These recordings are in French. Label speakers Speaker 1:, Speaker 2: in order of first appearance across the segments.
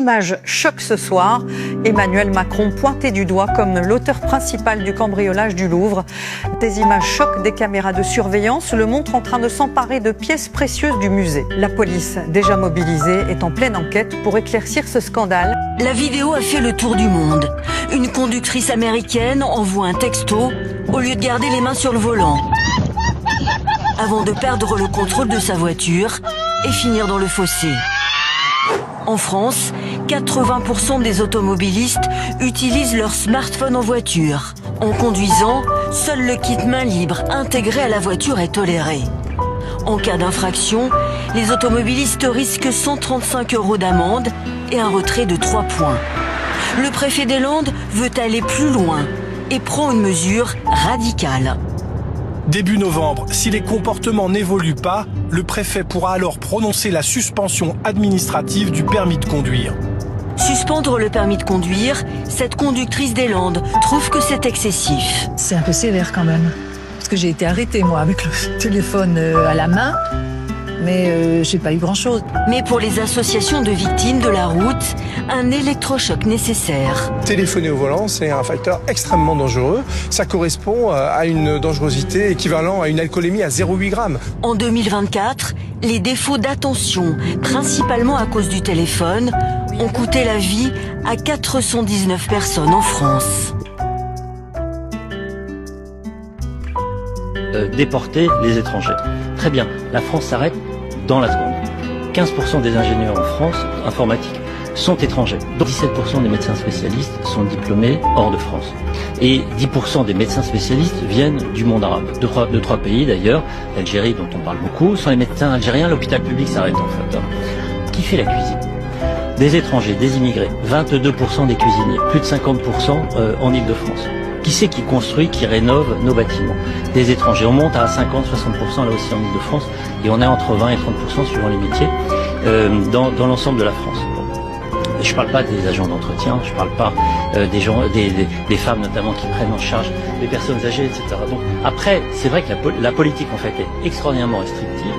Speaker 1: Image choc ce soir, Emmanuel Macron pointé du doigt comme l'auteur principal du cambriolage du Louvre. Des images choc des caméras de surveillance le montrent en train de s'emparer de pièces précieuses du musée. La police, déjà mobilisée, est en pleine enquête pour éclaircir ce scandale.
Speaker 2: La vidéo a fait le tour du monde. Une conductrice américaine envoie un texto au lieu de garder les mains sur le volant, avant de perdre le contrôle de sa voiture et finir dans le fossé. En France, 80% des automobilistes utilisent leur smartphone en voiture. En conduisant, seul le kit main libre intégré à la voiture est toléré. En cas d'infraction, les automobilistes risquent 135 € d'amende et un retrait de 3 points. Le préfet des Landes veut aller plus loin et prend une mesure radicale.
Speaker 3: Début novembre, si les comportements n'évoluent pas, le préfet pourra alors prononcer la suspension administrative du permis de conduire.
Speaker 2: Suspendre le permis de conduire, cette conductrice des Landes trouve que c'est excessif.
Speaker 4: C'est un peu sévère quand même. Parce que j'ai été arrêtée, moi, avec le téléphone à la main. Mais j'ai pas eu grand-chose.
Speaker 2: Mais pour les associations de victimes de la route, un électrochoc nécessaire.
Speaker 3: Téléphoner au volant, c'est un facteur extrêmement dangereux. Ça correspond à une dangerosité équivalente à une alcoolémie à 0,8 g.
Speaker 2: En 2024, les défauts d'attention, principalement à cause du téléphone, ont coûté la vie à 419 personnes en France.
Speaker 5: Déporter les étrangers. Très bien, la France s'arrête dans la seconde. 15% des ingénieurs en France, informatiques, sont étrangers. Donc 17% des médecins spécialistes sont diplômés hors de France. Et 10% des médecins spécialistes viennent du monde arabe. De trois pays d'ailleurs, l'Algérie dont on parle beaucoup, sont les médecins algériens, l'hôpital public s'arrête en fait. Qui fait la cuisine? Des étrangers, des immigrés, 22% des cuisiniers, plus de 50% en Île-de-France. Qui c'est qui construit, qui rénove nos bâtiments? Des étrangers. On monte à 50-60% là aussi en Île-de-France et on est entre 20 et 30% suivant les métiers dans l'ensemble de la France. Et je parle pas des agents d'entretien, je parle pas des gens, des femmes notamment qui prennent en charge les personnes âgées, etc. Donc après, c'est vrai que la politique en fait est extraordinairement restrictive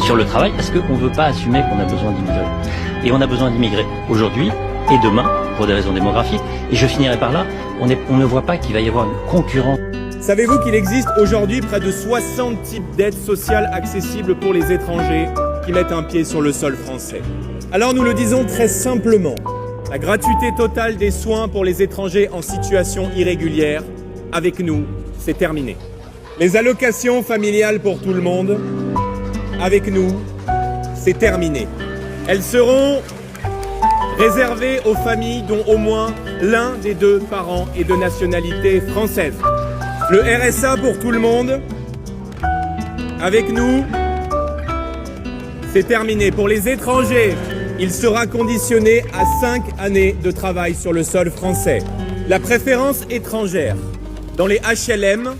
Speaker 5: sur le travail parce qu'on veut pas assumer qu'on a besoin d'immigrer. Et on a besoin d'immigrer aujourd'hui et demain pour des raisons démographiques. Et je finirai par là, on ne voit pas qu'il va y avoir une concurrence.
Speaker 6: Savez-vous qu'il existe aujourd'hui près de 60 types d'aides sociales accessibles pour les étrangers qui mettent un pied sur le sol français? Alors nous le disons très simplement, la gratuité totale des soins pour les étrangers en situation irrégulière, avec nous, c'est terminé. Les allocations familiales pour tout le monde, avec nous, c'est terminé. Elles seront réservées aux familles dont au moins l'un des deux parents est de nationalité française. Le RSA pour tout le monde, avec nous, c'est terminé. Pour les étrangers, il sera conditionné à 5 années de travail sur le sol français. La préférence étrangère dans les HLM,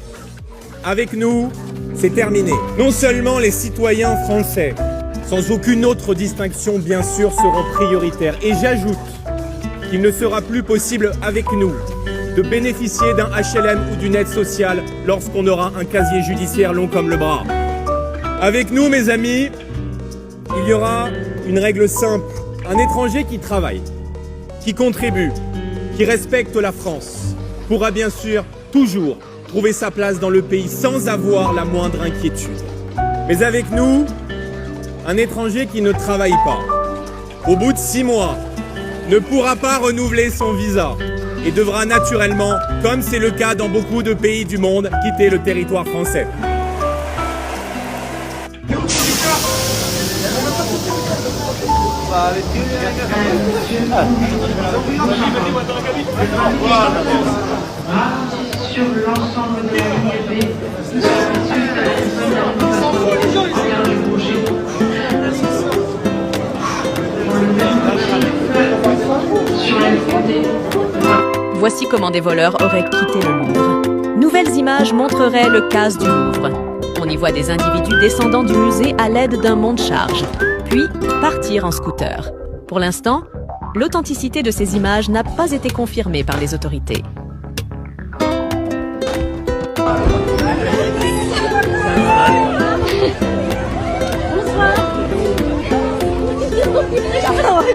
Speaker 6: avec nous, c'est terminé. Non seulement les citoyens français, sans aucune autre distinction bien sûr, seront prioritaires. Et j'ajoute qu'il ne sera plus possible avec nous de bénéficier d'un HLM ou d'une aide sociale lorsqu'on aura un casier judiciaire long comme le bras. Avec nous, mes amis, il y aura une règle simple. Un étranger qui travaille, qui contribue, qui respecte la France, pourra bien sûr toujours trouver sa place dans le pays sans avoir la moindre inquiétude. Mais avec nous, un étranger qui ne travaille pas, au bout de 6 mois, ne pourra pas renouveler son visa et devra naturellement, comme c'est le cas dans beaucoup de pays du monde, quitter le territoire français.
Speaker 7: Sur l'ensemble de la ligne B,
Speaker 8: Voici comment des voleurs auraient quitté le Louvre. Nouvelles images montreraient le casse du Louvre. On y voit des individus descendant du musée à l'aide d'un monte-charge, puis partir en scooter. Pour l'instant, l'authenticité de ces images n'a pas été confirmée par les autorités.
Speaker 7: Bonsoir.